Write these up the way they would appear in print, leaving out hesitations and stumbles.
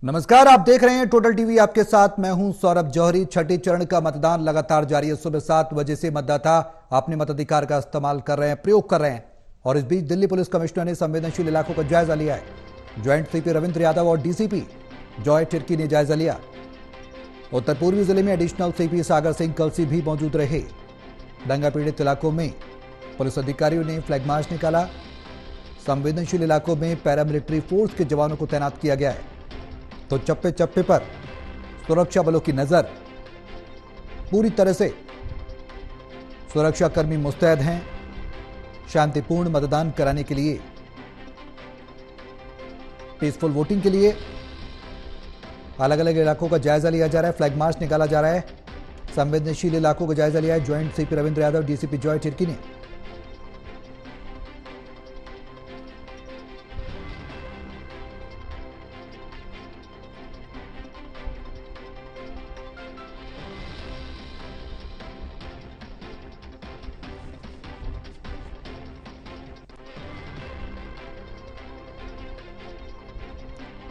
नमस्कार, आप देख रहे हैं टोटल टीवी। आपके साथ मैं हूं सौरभ जौहरी। छठे चरण का मतदान लगातार जारी है। सुबह 7 बजे से मतदाता अपने मताधिकार का इस्तेमाल कर रहे हैं, प्रयोग कर रहे हैं। और इस बीच दिल्ली पुलिस कमिश्नर ने संवेदनशील इलाकों का जायजा लिया है। ज्वाइंट सीपी रविंद्र यादव और डीसीपी जॉय टिर्की ने जायजा लिया। उत्तर पूर्वी जिले में एडिशनल सीपी सागर सिंह कलसी भी मौजूद रहे। दंगा पीड़ित इलाकों में पुलिस अधिकारियों ने फ्लैग मार्च निकाला। संवेदनशील इलाकों में पैरामिलिट्री फोर्स के जवानों को तैनात किया गया है, तो चप्पे चप्पे पर सुरक्षा बलों की नजर। पूरी तरह से सुरक्षाकर्मी मुस्तैद हैं शांतिपूर्ण मतदान कराने के लिए, पीसफुल वोटिंग के लिए। अलग अलग इलाकों का जायजा लिया जा रहा है, फ्लैग मार्च निकाला जा रहा है। संवेदनशील इलाकों का जायजा लिया है joint CP Ravindra Yadav, DCP Joy Tirkey ने।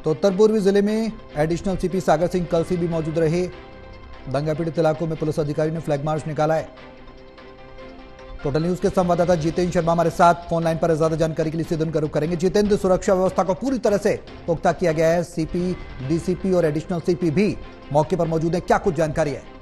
तो उत्तर पूर्वी जिले में एडिशनल सीपी सागर सिंह कलसी भी मौजूद रहे। दंगा पीड़ित इलाकों में पुलिस अधिकारी ने फ्लैग मार्च निकाला है। टोटल न्यूज के संवाददाता जितेंद्र शर्मा हमारे साथ फोन लाइन पर ज्यादा जानकारी के लिए सीधे उनका रुख करेंगे। जितेंद्र, सुरक्षा व्यवस्था को पूरी तरह से पुख्ता किया गया है। सीपी, डीसीपी और एडिशनल सीपी भी मौके पर मौजूद है। क्या कुछ जानकारी है?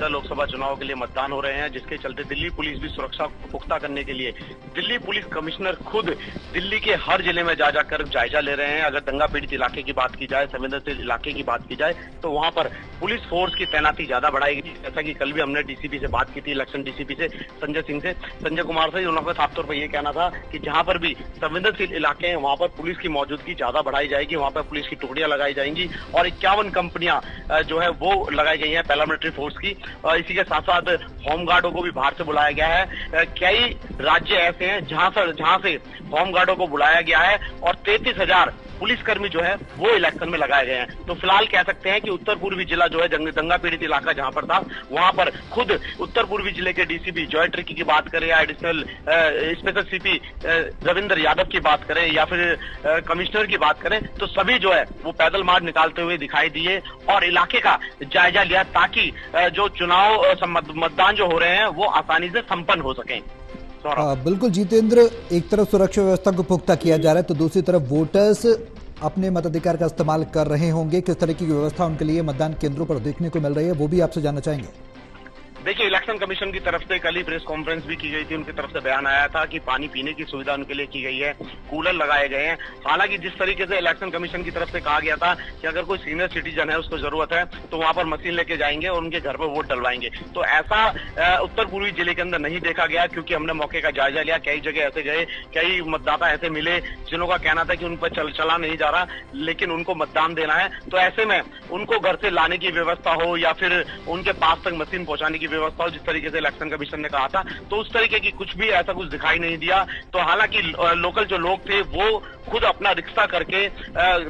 लोकसभा चुनाव के लिए मतदान हो रहे हैं, जिसके चलते दिल्ली पुलिस भी सुरक्षा को पुख्ता करने के लिए दिल्ली पुलिस कमिश्नर खुद दिल्ली के हर जिले में जा जाकर जायजा ले रहे हैं। अगर दंगा पीड़ित इलाके की बात की जाए, संवेदनशील इलाके की बात की जाए, तो वहां पर पुलिस फोर्स की तैनाती ज्यादा बढ़ाई गई। जैसा कि कल भी हमने डीसीपी से बात की थी, इलेक्शन डीसीपी से संजय कुमार से, उन्होंने साफ तौर पर यह कहना था कि जहां पर भी संवेदनशील इलाके हैं वहां पर पुलिस की मौजूदगी ज्यादा बढ़ाई जाएगी, वहां पर पुलिस की टुकड़ियां लगाई जाएंगी और 51 कंपनियां जो है वो लगाई गई है पैरामिलिट्री फोर्स की। इसी के साथ साथ होमगार्डों को भी बाहर से बुलाया गया है। कई राज्य ऐसे हैं जहां से होमगार्डों को बुलाया गया है और 33,000 पुलिसकर्मी जो है वो इलेक्शन में लगाए गए हैं। तो फिलहाल कह सकते हैं कि उत्तर पूर्वी जिला जो है दंगा पीड़ित इलाका जहां पर था, वहां पर खुद उत्तर पूर्वी जिले के डीसीपी जॉय टिर्की की बात करें या additional special CP Ravindra Yadav की बात करें या फिर कमिश्नर की बात करें, तो सभी जो है वो पैदल मार्च निकालते हुए दिखाई दिए और इलाके का जायजा लिया, ताकि जो चुनाव मतदान जो हो रहे हैं वो आसानी से संपन्न हो सके। बिल्कुल जितेंद्र, एक तरफ सुरक्षा व्यवस्था को पुख्ता किया जा रहा है, तो दूसरी तरफ वोटर्स अपने मताधिकार का इस्तेमाल कर रहे होंगे। किस तरह की व्यवस्था उनके लिए मतदान केंद्रों पर देखने को मिल रही है, वो भी आपसे जानना चाहेंगे। देखिए, इलेक्शन कमीशन की तरफ से कल ही प्रेस कॉन्फ्रेंस भी की गई थी। उनकी तरफ से बयान आया था कि पानी पीने की सुविधा उनके लिए की गई है, कूलर लगाए गए हैं। हालांकि जिस तरीके से इलेक्शन कमीशन की तरफ से कहा गया था कि अगर कोई सीनियर सिटीजन है, उसको जरूरत है, तो वहां पर मशीन लेके जाएंगे और उनके घर पर वोट डलवाएंगे, तो ऐसा उत्तर पूर्वी जिले के अंदर नहीं देखा गया। क्योंकि हमने मौके का जायजा लिया, कई जगह ऐसे गए, कई मतदाता ऐसे मिले जिन्हों का कहना था कि उन पर चला नहीं जा रहा, लेकिन उनको मतदान देना है। तो ऐसे में उनको घर से लाने की व्यवस्था हो या फिर उनके पास तक मशीन पहुंचाने की व्यवस्था हो, जिस तरीके इलेक्शन कमीशन ने कहा था, तो उस तरीके की कुछ भी ऐसा कुछ दिखाई नहीं दिया। तो हालांकि लोकल जो लोग थे वो खुद अपना रिक्शा करके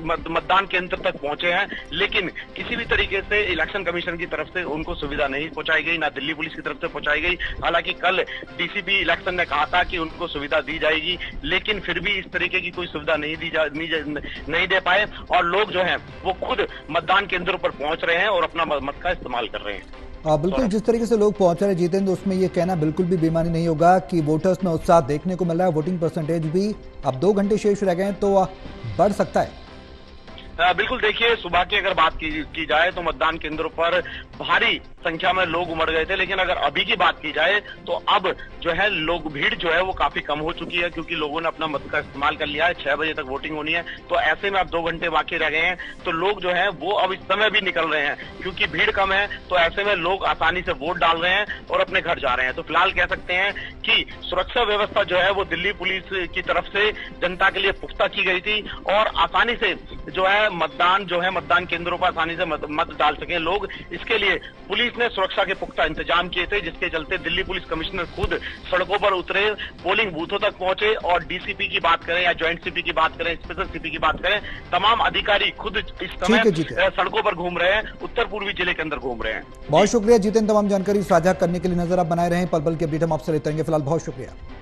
मतदान केंद्र तक पहुंचे हैं, लेकिन किसी भी तरीके से इलेक्शन कमीशन की तरफ से उनको सुविधा नहीं पहुंचाई गई, ना दिल्ली पुलिस की तरफ से पहुंचाई गई। हालांकि कल डीसीपी इलेक्शन ने कहा था कि उनको सुविधा दी जाएगी, लेकिन फिर भी इस तरीके की कोई सुविधा नहीं दे पाए और लोग जो है वो खुद मतदान केंद्रों पर पहुंच रहे हैं और अपना मत का इस्तेमाल कर रहे हैं। बिल्कुल, जिस तरीके से लोग पहुंच रहे हैं जितेंद्र, उसमें यह कहना बिल्कुल भी बेईमानी नहीं होगा कि वोटर्स में उत्साह देखने को मिल रहा है। वोटिंग परसेंटेज भी अब 2 घंटे शेष रह गए हैं, तो बढ़ सकता है। बिल्कुल, देखिए, सुबह की अगर बात की जाए तो मतदान केंद्रों पर भारी संख्या में लोग उमड़ गए थे, लेकिन अगर अभी की बात की जाए तो अब जो है भीड़ जो है वो काफी कम हो चुकी है, क्योंकि लोगों ने अपना मत का इस्तेमाल कर लिया है। 6 बजे तक वोटिंग होनी है, तो ऐसे में अब 2 घंटे बाकी रह गए हैं, तो लोग जो है वो अब इस समय भी निकल रहे हैं, क्योंकि भीड़ कम है। तो ऐसे में लोग आसानी से वोट डाल रहे हैं और अपने घर जा रहे हैं। तो फिलहाल कह सकते हैं कि सुरक्षा व्यवस्था जो है वो दिल्ली पुलिस की तरफ से जनता के लिए पुख्ता की गई थी और आसानी से जो है मतदान केंद्रों पर आसानी से मत डाल सके लोग। इसके लिए पुलिस ने सुरक्षा के पुख्ता इंतजाम किए थे, जिसके चलते दिल्ली पुलिस कमिश्नर खुद सड़कों पर उतरे, पोलिंग बूथों तक पहुंचे और डीसीपी की बात करें या ज्वाइंट सीपी की बात करें, स्पेशल सीपी की बात करें, तमाम अधिकारी खुद इस समय सड़कों पर घूम रहे हैं, उत्तर पूर्वी जिले के अंदर घूम रहे हैं। बहुत शुक्रिया जितेंद्र, तमाम जानकारी साझा करने के लिए। नजर आप बनाए रहे हैं, पल पल की अपडेट हम आपसे लेते रहेंगे। फिलहाल बहुत शुक्रिया।